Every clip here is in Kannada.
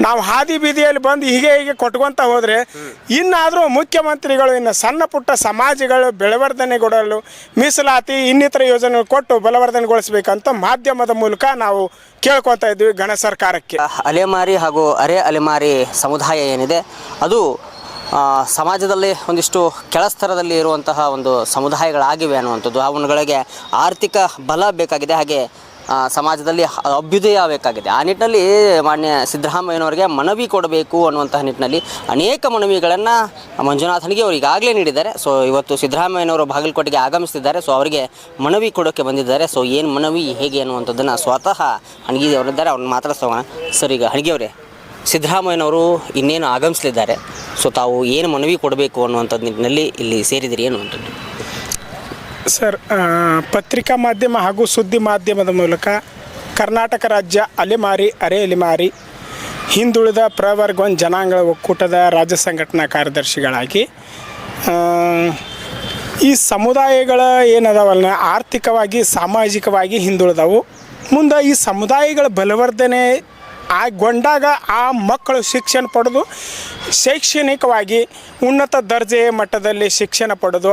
ನಾವು ಹಾದಿ ಬೀದಿಯಲ್ಲಿ ಬಂದು ಹೀಗೆ ಕೊಟ್ಕೊಂತ ಹೋದರೆ ಇನ್ನಾದರೂ ಮುಖ್ಯಮಂತ್ರಿಗಳು ಇನ್ನು ಸಣ್ಣ ಪುಟ್ಟ ಸಮಾಜಗಳು ಬೆಳವರ್ಧನೆಗೊಳ್ಳಲು ಮೀಸಲಾತಿ ಇನ್ನಿತರ ಯೋಜನೆ ಕೊಟ್ಟು ಬಲವರ್ಧನೆಗೊಳಿಸಬೇಕಂತ ಮಾಧ್ಯಮದ ಮೂಲಕ ನಾವು ಕೇಳ್ಕೊತಾ ಇದ್ವಿ ಗಣ ಸರ್ಕಾರಕ್ಕೆ. ಅಲೆಮಾರಿ ಹಾಗೂ ಅರೆ ಅಲೆಮಾರಿ ಸಮುದಾಯ ಏನಿದೆ ಅದು ಸಮಾಜದಲ್ಲಿ ಒಂದಿಷ್ಟು ಕೆಳಸ್ತರದಲ್ಲಿ ಇರುವಂತಹ ಒಂದು ಸಮುದಾಯಗಳಾಗಿವೆ ಅನ್ನುವಂಥದ್ದು. ಅವುಗಳಿಗೆ ಆರ್ಥಿಕ ಬಲ ಬೇಕಾಗಿದೆ, ಹಾಗೆ ಸಮಾಜದಲ್ಲಿ ಅಭ್ಯುದಯ ಬೇಕಾಗಿದೆ. ಆ ನಿಟ್ಟಿನಲ್ಲಿ ಮಾನ್ಯ ಸಿದ್ದರಾಮಯ್ಯನವರಿಗೆ ಮನವಿ ಕೊಡಬೇಕು ಅನ್ನುವಂತಹ ನಿಟ್ಟಿನಲ್ಲಿ ಅನೇಕ ಮನವಿಗಳನ್ನು ಮಂಜುನಾಥ್ ಹಣಗಿ ಅವರು ಈಗಾಗಲೇ ನೀಡಿದ್ದಾರೆ. ಸೊ ಇವತ್ತು ಸಿದ್ದರಾಮಯ್ಯನವರು ಬಾಗಲಕೋಟೆಗೆ ಆಗಮಿಸ್ತಿದ್ದಾರೆ. ಸೊ ಅವರಿಗೆ ಮನವಿ ಕೊಡೋಕ್ಕೆ ಬಂದಿದ್ದಾರೆ. ಸೊ ಏನು ಮನವಿ ಹೇಗೆ ಅನ್ನುವಂಥದ್ದನ್ನು ಸ್ವತಃ ಹಣಗಿ ಅವರಿದ್ದಾರೆ, ಅವ್ರನ್ನ ಮಾತಾಡ್ಸೋಣ. ಸರ್, ಈಗ ಹಣಗಿ ಅವರೇ, ಸಿದ್ದರಾಮಯ್ಯನವರು ಇನ್ನೇನು ಆಗಮಿಸಲಿದ್ದಾರೆ. ಸೊ ತಾವು ಏನು ಮನವಿ ಕೊಡಬೇಕು ಅನ್ನುವಂಥದ್ದು ನಿಟ್ಟಿನಲ್ಲಿ ಇಲ್ಲಿ ಸೇರಿದಿರಿ ಅನ್ನುವಂಥದ್ದು? ಸರ್, ಪತ್ರಿಕಾ ಮಾಧ್ಯಮ ಹಾಗೂ ಸುದ್ದಿ ಮಾಧ್ಯಮದ ಮೂಲಕ ಕರ್ನಾಟಕ ರಾಜ್ಯ ಅಲೆಮಾರಿ ಅರೆ ಅಲೆಮಾರಿ ಹಿಂದುಳಿದ ಪ್ರವರ್ಗ ಜನಾಂಗ ಒಕ್ಕೂಟದ ರಾಜ್ಯ ಸಂಘಟನಾ ಕಾರ್ಯದರ್ಶಿಗಳಾಗಿ ಈ ಸಮುದಾಯಗಳ ಏನದಾವಲ್ಲ ಆರ್ಥಿಕವಾಗಿ ಸಾಮಾಜಿಕವಾಗಿ ಹಿಂದುಳಿದವು. ಮುಂದೆ ಈ ಸಮುದಾಯಗಳ ಬಲವರ್ಧನೆ ಗೊಂಡಾಗ ಆ ಮಕ್ಕಳು ಶಿಕ್ಷಣ ಪಡೆದು ಶೈಕ್ಷಣಿಕವಾಗಿ ಉನ್ನತ ದರ್ಜೆಯ ಮಟ್ಟದಲ್ಲಿ ಶಿಕ್ಷಣ ಪಡೆದು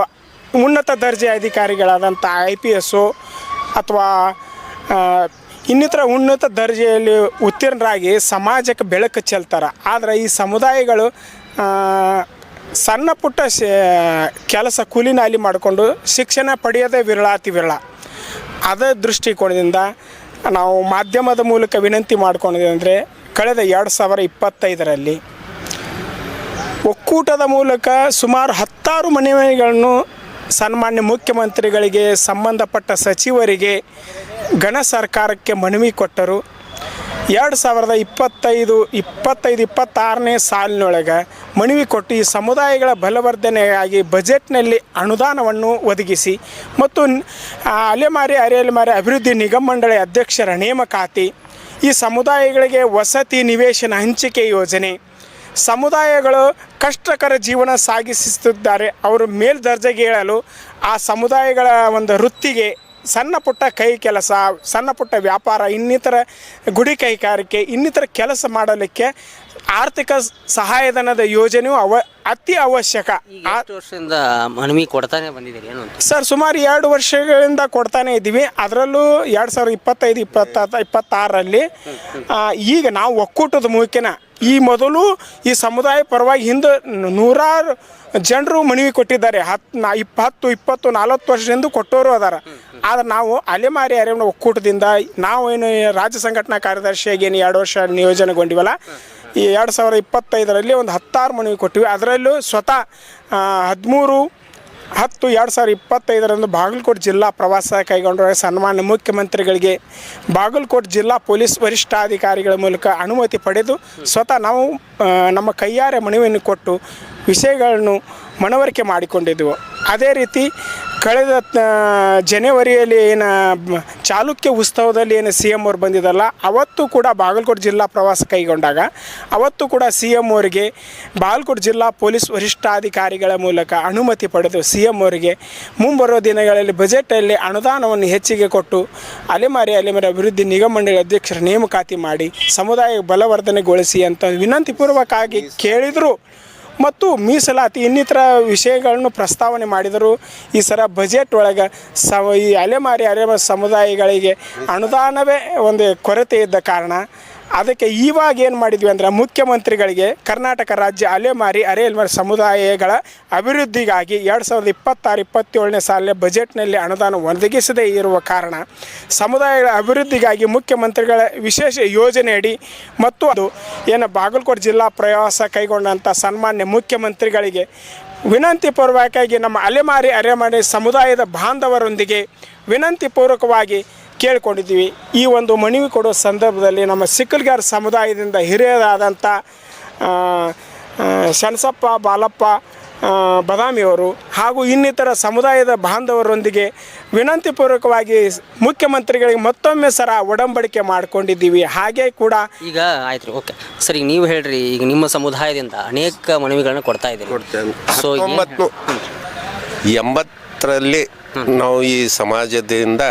ಉನ್ನತ ದರ್ಜೆಯ ಅಧಿಕಾರಿಗಳಾದಂಥ IPS ಅಥವಾ ಇನ್ನಿತರ ಉನ್ನತ ದರ್ಜೆಯಲ್ಲಿ ಉತ್ತೀರ್ಣರಾಗಿ ಸಮಾಜಕ್ಕೆ ಬೆಳಕು ಚೆಲ್ತಾರೆ. ಆದರೆ ಈ ಸಮುದಾಯಗಳು ಸಣ್ಣ ಪುಟ್ಟ ಕೆಲಸ ಕೂಲಿನಾಲಿ ಮಾಡಿಕೊಂಡು ಶಿಕ್ಷಣ ಪಡೆಯೋದೇ ವಿರಳಾತಿ ವಿರಳ. ಅದೇ ದೃಷ್ಟಿಕೋನದಿಂದ ನಾವು ಮಾಧ್ಯಮದ ಮೂಲಕ ವಿನಂತಿ ಮಾಡ್ಕೊಂಡಿದ್ದೇವೆ. ಕಳೆದ 2025ರಲ್ಲಿ ಒಕ್ಕೂಟದ ಮೂಲಕ ಸುಮಾರು 10 ಮನವಿಗಳನ್ನು ಸನ್ಮಾನ್ಯ ಮುಖ್ಯಮಂತ್ರಿಗಳಿಗೆ, ಸಂಬಂಧಪಟ್ಟ ಸಚಿವರಿಗೆ, ಗಣ ಸರ್ಕಾರಕ್ಕೆ ಮನವಿ ಕೊಟ್ಟರು. 2025-26ನೇ ಸಾಲಿನೊಳಗೆ ಮನವಿ ಕೊಟ್ಟು ಈ ಸಮುದಾಯಗಳ ಬಲವರ್ಧನೆಗಾಗಿ ಬಜೆಟ್ನಲ್ಲಿ ಅನುದಾನವನ್ನು ಒದಗಿಸಿ ಮತ್ತು ಅಲೆಮಾರಿ ಅರೆ ಅಲೆಮಾರಿ ಅಭಿವೃದ್ಧಿ ನಿಗಮ ಮಂಡಳಿ ಅಧ್ಯಕ್ಷರ ನೇಮಕಾತಿ, ಈ ಸಮುದಾಯಗಳಿಗೆ ವಸತಿ ನಿವೇಶನ ಹಂಚಿಕೆ ಯೋಜನೆ, ಸಮುದಾಯಗಳು ಕಷ್ಟಕರ ಜೀವನ ಸಾಗಿಸುತ್ತಿದ್ದಾರೆ, ಅವರು ಮೇಲ್ದರ್ಜೆಗೆ ಏಳಲು ಆ ಸಮುದಾಯಗಳ ಒಂದು ವೃತ್ತಿಗೆ ಸಣ್ಣ ಪುಟ್ಟ ಕೈ ಕೆಲಸ, ಸಣ್ಣ ಪುಟ್ಟ ವ್ಯಾಪಾರ, ಇನ್ನಿತರ ಗುಡಿ ಕೈಗಾರಿಕೆ, ಇನ್ನಿತರ ಕೆಲಸ ಮಾಡಲಿಕ್ಕೆ ಆರ್ಥಿಕ ಸಹಾಯಧನದ ಯೋಜನೆಯು ಅತಿ ಅವಶ್ಯಕ. ವರ್ಷದಿಂದ ಮನವಿ ಕೊಡ್ತಾನೆ ಬಂದಿದ್ದೀರಿ ಏನು ಸರ್? ಸುಮಾರು 2 ವರ್ಷಗಳಿಂದ ಕೊಡ್ತಾನೆ ಇದ್ದೀವಿ. ಅದರಲ್ಲೂ 2025-26ರಲ್ಲಿ ಈಗ ನಾವು ಒಕ್ಕೂಟದ ಮೂಲಕನ ಈ ಮೊದಲು ಈ ಸಮುದಾಯ ಪರವಾಗಿ ಹಿಂದೆ 100 ಜನರು ಮನವಿ ಕೊಟ್ಟಿದ್ದಾರೆ. 10, 20, 40 ವರ್ಷದಿಂದ ಕೊಟ್ಟವರು ಅದಾರ. ಆದರೆ ನಾವು ಅಲೆಮಾರಿ ಅರೆ ಒಕ್ಕೂಟದಿಂದ ನಾವು ಏನು ರಾಜ್ಯ ಸಂಘಟನಾ ಕಾರ್ಯದರ್ಶಿಯಾಗಿ ಏನು 2 ವರ್ಷ ನಿಯೋಜನೆಗೊಂಡಿವಲ್ಲ, ಈ 2025ರಲ್ಲಿ ಒಂದು 16 ಮನವಿ ಕೊಟ್ಟಿವಿ. ಅದರಲ್ಲೂ ಸ್ವತಃ 13/10/2025ರಂದು ಬಾಗಲಕೋಟೆ ಜಿಲ್ಲಾ ಪ್ರವಾಸ ಕೈಗೊಂಡ ಸನ್ಮಾನ್ಯ ಮುಖ್ಯಮಂತ್ರಿಗಳಿಗೆ ಬಾಗಲಕೋಟೆ ಜಿಲ್ಲಾ ಪೊಲೀಸ್ ವರಿಷ್ಠಾಧಿಕಾರಿಗಳ ಮೂಲಕ ಅನುಮತಿ ಪಡೆದು ಸ್ವತಃ ನಾವು ನಮ್ಮ ಕೈಯಾರೆ ಮನವಿಯನ್ನು ಕೊಟ್ಟು ವಿಷಯಗಳನ್ನು ಮನವರಿಕೆ ಮಾಡಿಕೊಂಡಿದ್ದೆವು. ಅದೇ ರೀತಿ ಕಳೆದ ಜನವರಿಯಲ್ಲಿ ಏನು ಚಾಲುಕ್ಯ ಉತ್ಸವದಲ್ಲಿ ಏನು CM ಅವರು ಬಂದಿದ್ದಲ್ಲ, ಅವತ್ತು ಕೂಡ ಬಾಗಲಕೋಟೆ ಜಿಲ್ಲಾ ಪ್ರವಾಸ ಕೈಗೊಂಡಾಗ ಅವತ್ತು ಕೂಡ CM ಅವರಿಗೆ ಬಾಗಲಕೋಟೆ ಜಿಲ್ಲಾ ಪೊಲೀಸ್ ವರಿಷ್ಠಾಧಿಕಾರಿಗಳ ಮೂಲಕ ಅನುಮತಿ ಪಡೆದು CM ಅವರಿಗೆ ಮುಂಬರುವ ದಿನಗಳಲ್ಲಿ ಬಜೆಟಲ್ಲಿ ಅನುದಾನವನ್ನು ಹೆಚ್ಚಿಗೆ ಕೊಟ್ಟು ಅಲೆಮಾರಿ ಅಭಿವೃದ್ಧಿ ನಿಗಮ ಮಂಡಳಿ ಅಧ್ಯಕ್ಷರ ನೇಮಕಾತಿ ಮಾಡಿ ಸಮುದಾಯ ಬಲವರ್ಧನೆಗೊಳಿಸಿ ಅಂತ ವಿನಂತಿಪೂರ್ವಕವಾಗಿ ಕೇಳಿದರು ಮತ್ತು ಮೀಸಲಾತಿ ಇನ್ನಿತರ ವಿಷಯಗಳನ್ನು ಪ್ರಸ್ತಾವನೆ ಮಾಡಿದರು. ಈ ಸಲ ಬಜೆಟ್ ಒಳಗೆ ಈ ಅಲೆಮಾರಿ ಸಮುದಾಯಗಳಿಗೆ ಅನುದಾನವೇ ಒಂದು ಕೊರತೆ ಇದ್ದ ಕಾರಣ ಅದಕ್ಕೆ ಇವಾಗ ಏನು ಮಾಡಿದ್ವಿ ಅಂದರೆ ಮುಖ್ಯಮಂತ್ರಿಗಳಿಗೆ ಕರ್ನಾಟಕ ರಾಜ್ಯ ಅಲೆಮಾರಿ ಅರೆ ಅಲೆಮಾರಿ ಸಮುದಾಯಗಳ ಅಭಿವೃದ್ಧಿಗಾಗಿ 2026-27ನೇ ಸಾಲಿನ ಬಜೆಟ್ನಲ್ಲಿ ಅನುದಾನ ಒದಗಿಸದೇ ಇರುವ ಕಾರಣ ಸಮುದಾಯಗಳ ಅಭಿವೃದ್ಧಿಗಾಗಿ ಮುಖ್ಯಮಂತ್ರಿಗಳ ವಿಶೇಷ ಯೋಜನೆಯಡಿ ಮತ್ತು ಅದು ಏನು ಬಾಗಲಕೋಟೆ ಜಿಲ್ಲಾ ಪ್ರವಾಸ ಕೈಗೊಂಡಂಥ ಸನ್ಮಾನ್ಯ ಮುಖ್ಯಮಂತ್ರಿಗಳಿಗೆ ವಿನಂತಿಪೂರ್ವಕವಾಗಿ ನಮ್ಮ ಅಲೆಮಾರಿ ಅರೆಮಾರಿ ಸಮುದಾಯದ ಬಾಂಧವರೊಂದಿಗೆ ವಿನಂತಿಪೂರ್ವಕವಾಗಿ ಕೇಳಿಕೊಂಡಿದ್ದೀವಿ. ಈ ಒಂದು ಮನವಿ ಕೊಡೋ ಸಂದರ್ಭದಲ್ಲಿ ನಮ್ಮ ಸಿಕ್ಕಲ್ಗಾರ್ ಸಮುದಾಯದಿಂದ ಹಿರಿಯರಾದಂಥ ಶಣಸಪ್ಪ ಬಾಲಪ್ಪ ಬದಾಮಿಯವರು ಹಾಗೂ ಇನ್ನಿತರ ಸಮುದಾಯದ ಬಾಂಧವರೊಂದಿಗೆ ವಿನಂತಿಪೂರ್ವಕವಾಗಿ ಮುಖ್ಯಮಂತ್ರಿಗಳಿಗೆ ಮತ್ತೊಮ್ಮೆ ಸರ ಒಡಂಬಡಿಕೆ ಮಾಡಿಕೊಂಡಿದ್ದೀವಿ. ಹಾಗೆ ಕೂಡ ಈಗ ಆಯ್ತು ರೀ, ಓಕೆ ಸರ್. ಈಗ ನೀವು ಹೇಳ್ರಿ, ಈಗ ನಿಮ್ಮ ಸಮುದಾಯದಿಂದ ಅನೇಕ ಮನವಿಗಳನ್ನ ಕೊಡ್ತಾ ಇದ್ದೀರಿ. ಸೊ 1980ರಲ್ಲಿ ನಾವು ಈ ಸಮಾಜದಿಂದ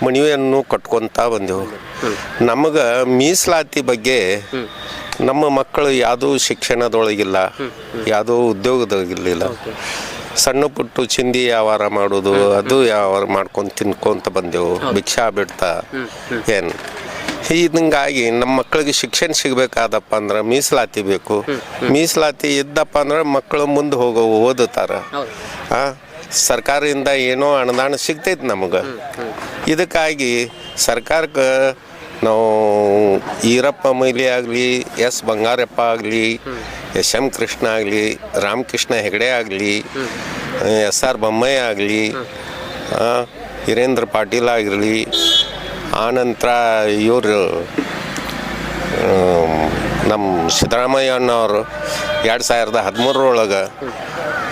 ಮನವಿಯನ್ನು ಕಟ್ಕೊತಾ ಬಂದೆವು. ನಮಗೆ ಮೀಸಲಾತಿ ಬಗ್ಗೆ ನಮ್ಮ ಮಕ್ಕಳು ಯಾವುದೂ ಶಿಕ್ಷಣದೊಳಗಿಲ್ಲ, ಯಾವುದೋ ಉದ್ಯೋಗದೊಳಗಿಲ್ಲ. ಸಣ್ಣ ಪುಟ್ಟು ಚಿಂದಿ ವ್ಯವಹಾರ ಮಾಡೋದು, ಅದು ವ್ಯವಹಾರ ಮಾಡ್ಕೊಂಡು ತಿನ್ಕೊಂತ ಬಂದೆವು, ಭಿಕ್ಷಾ ಬಿಡ್ತಾ ಏನು. ಹಿಂಗಾಗಿ ನಮ್ಮ ಮಕ್ಕಳಿಗೆ ಶಿಕ್ಷಣ ಸಿಗಬೇಕಾದಪ್ಪ ಅಂದ್ರೆ ಮೀಸಲಾತಿ ಬೇಕು. ಮೀಸಲಾತಿ ಇದ್ದಪ್ಪ ಅಂದ್ರೆ ಮಕ್ಕಳು ಮುಂದೆ ಓದುತ್ತಾರೆ. ಸರ್ಕಾರದಿಂದ ಏನೋ ಅನುದಾನ ಸಿಗ್ತೈತೆ ನಮಗೆ. ಇದಕ್ಕಾಗಿ ಸರ್ಕಾರಕ್ಕೆ ನಾವು ಈರಪ್ಪ ಮೊಯ್ಲಿ ಆಗಲಿ, ಎಸ್ ಬಂಗಾರಪ್ಪ ಆಗಲಿ, ಎಸ್.ಎಂ. ಕೃಷ್ಣ ಆಗಲಿ, ರಾಮಕೃಷ್ಣ ಹೆಗಡೆ ಆಗಲಿ, ಎಸ್.ಆರ್. ಬೊಮ್ಮಾಯಿ ಆಗಲಿ, ವೀರೇಂದ್ರ ಪಾಟೀಲ್ ಆಗಿರಲಿ, ಆನಂತರ ಇವರು ನಮ್ಮ ಸಿದ್ದರಾಮಯ್ಯನವರು 2013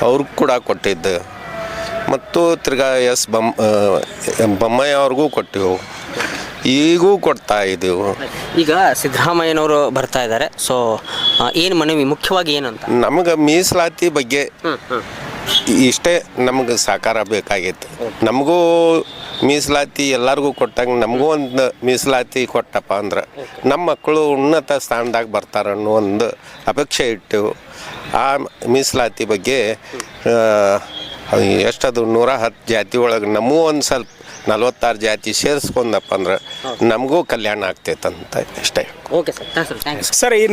ಅವ್ರಿಗೆ ಕೂಡ ಕೊಟ್ಟಿದ್ದು, ಮತ್ತು ತಿರ್ಗಾ ಬೊಮ್ಮಾಯಿ ಅವ್ರಿಗೂ ಕೊಟ್ಟೆವು, ಈಗೂ ಕೊಡ್ತಾ ಇದ್ದೀವಿ. ಈಗ ಸಿದ್ದರಾಮಯ್ಯನವರು ಬರ್ತಾ ಇದ್ದಾರೆ, ಸೊ ಏನು ಮನವಿ ಮುಖ್ಯವಾಗಿ ಏನಂತ? ನಮಗೆ ಮೀಸಲಾತಿ ಬಗ್ಗೆ ಇಷ್ಟೇ ನಮಗೆ ಸಾಕಾರ ಬೇಕಾಗಿತ್ತು. ನಮಗೂ ಮೀಸಲಾತಿ ಎಲ್ಲರಿಗೂ ಕೊಟ್ಟಂಗೆ ನಮಗೂ ಒಂದು ಮೀಸಲಾತಿ ಕೊಟ್ಟಪ್ಪ ಅಂದ್ರೆ ನಮ್ಮ ಮಕ್ಕಳು ಉನ್ನತ ಸ್ಥಾನದಾಗ ಬರ್ತಾರೆ ಅನ್ನೋ ಒಂದು ಅಪೇಕ್ಷೆ ಇಟ್ಟೆವು. ಆ ಮೀಸಲಾತಿ ಬಗ್ಗೆ ಎಷ್ಟದು 110 ಜಾತಿ ಒಳಗೆ ನಮಗೂ ಒಂದು ಸ್ವಲ್ಪ 46 ಜಾತಿ ಸೇರಿಸ್ಕೊಂಡಪ್ಪ ಅಂದ್ರೆ ನಮಗೂ ಕಲ್ಯಾಣ ಆಗ್ತೈತಂತ ಇಷ್ಟೇ. Okay sir, thank you sir. ಈ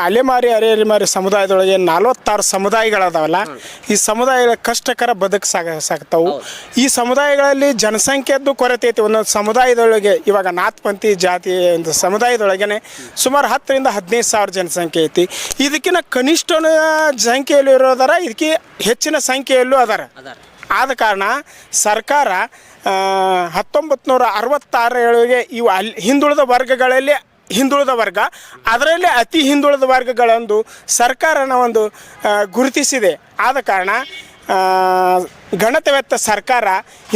ಅಲೆಮಾರಿ ಅರೆಅಲೆಮಾರಿ ಸಮುದಾಯದೊಳಗೆ 46 ಸಮುದಾಯಗಳದಾವಲ್ಲ, ಈ ಸಮುದಾಯಗಳ ಕಷ್ಟಕರ ಬದುಕು ಸಾಗ್ತಾವು. ಈ ಸಮುದಾಯಗಳಲ್ಲಿ ಜನಸಂಖ್ಯೆದ್ದು ಕೊರತೆ ಐತಿ. ಒಂದೊಂದು ಸಮುದಾಯದೊಳಗೆ ಇವಾಗ ನಾಥ್ಪಂಥಿ ಜಾತಿ ಒಂದು ಸಮುದಾಯದೊಳಗೇ ಸುಮಾರು 10 ರಿಂದ 15 ಸಾವಿರ ಜನಸಂಖ್ಯೆ ಐತಿ. ಇದಕ್ಕಿಂತ ಕನಿಷ್ಠ ಸಂಖ್ಯೆಯಲ್ಲೂ ಇರೋದಾರ, ಇದಕ್ಕೆ ಹೆಚ್ಚಿನ ಸಂಖ್ಯೆಯಲ್ಲೂ ಅದಾರ. ಆದ ಕಾರಣ ಸರ್ಕಾರ 1966 ಇವು ಹಿಂದುಳಿದ ವರ್ಗಗಳಲ್ಲಿ ಹಿಂದುಳಿದ ವರ್ಗ, ಅದರಲ್ಲಿ ಅತಿ ಹಿಂದುಳಿದ ವರ್ಗಗಳೊಂದು ಸರ್ಕಾರನ ಒಂದು ಗುರುತಿಸಿದೆ. ಆದ ಕಾರಣ ಗಣತವೆತ್ತ ಸರ್ಕಾರ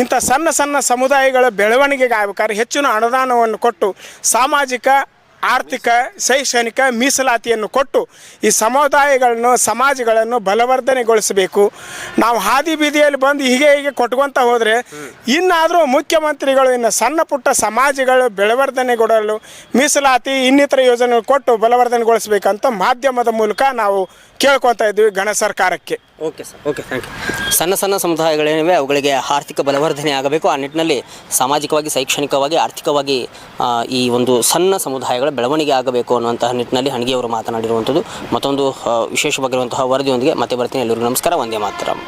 ಇಂಥ ಸಣ್ಣ ಸಣ್ಣ ಸಮುದಾಯಗಳ ಬೆಳವಣಿಗೆಗೆ ಆಗ್ಬೇಕಾದ್ರೆ ಹೆಚ್ಚಿನ ಅನುದಾನವನ್ನು ಕೊಟ್ಟು ಸಾಮಾಜಿಕ, ಆರ್ಥಿಕ, ಶೈಕ್ಷಣಿಕ ಮೀಸಲಾತಿಯನ್ನು ಕೊಟ್ಟು ಈ ಸಮಾಜಗಳನ್ನು ಬಲವರ್ಧನೆಗೊಳಿಸಬೇಕು. ನಾವು ಹಾದಿ ಬೀದಿಯಲ್ಲಿ ಬಂದು ಹೀಗೆ ಕೊಟ್ಕೊಂತ ಹೋದರೆ ಇನ್ನಾದರೂ ಮುಖ್ಯಮಂತ್ರಿಗಳು ಇನ್ನು ಸಣ್ಣ ಪುಟ್ಟ ಸಮಾಜಗಳು ಬೆಳವರ್ಧನೆಗೊಳ್ಳಲು ಮೀಸಲಾತಿ ಇನ್ನಿತರ ಯೋಜನೆ ಕೊಟ್ಟು ಬಲವರ್ಧನೆಗೊಳಿಸಬೇಕಂತ ಮಾಧ್ಯಮದ ಮೂಲಕ ನಾವು ಕೇಳ್ಕೊತಾ ಇದ್ವಿ ಗಣ ಸರ್ಕಾರಕ್ಕೆ. Okay sir, okay, thank you. ಸಣ್ಣ ಸಣ್ಣ ಸಮುದಾಯಗಳೇನಿವೆ ಅವುಗಳಿಗೆ ಆರ್ಥಿಕ ಬಲವರ್ಧನೆ ಆಗಬೇಕು. ಆ ನಿಟ್ಟಿನಲ್ಲಿ ಸಾಮಾಜಿಕವಾಗಿ, ಶೈಕ್ಷಣಿಕವಾಗಿ, ಆರ್ಥಿಕವಾಗಿ ಈ ಒಂದು ಸಣ್ಣ ಸಮುದಾಯಗಳ ಬೆಳವಣಿಗೆ ಆಗಬೇಕು ಅನ್ನುವಂತಹ ನಿಟ್ಟಿನಲ್ಲಿ ಹಣಗಿಯವರು ಮಾತನಾಡಿರುವಂಥದ್ದು. ಮತ್ತೊಂದು ವಿಶೇಷವಾಗಿರುವಂತಹ ವರದಿಯೊಂದಿಗೆ ಮತ್ತೆ ಬರ್ತೀನಿ. ಎಲ್ಲರಿಗೂ ನಮಸ್ಕಾರ. ವಂದೇ ಮಾತರಂ.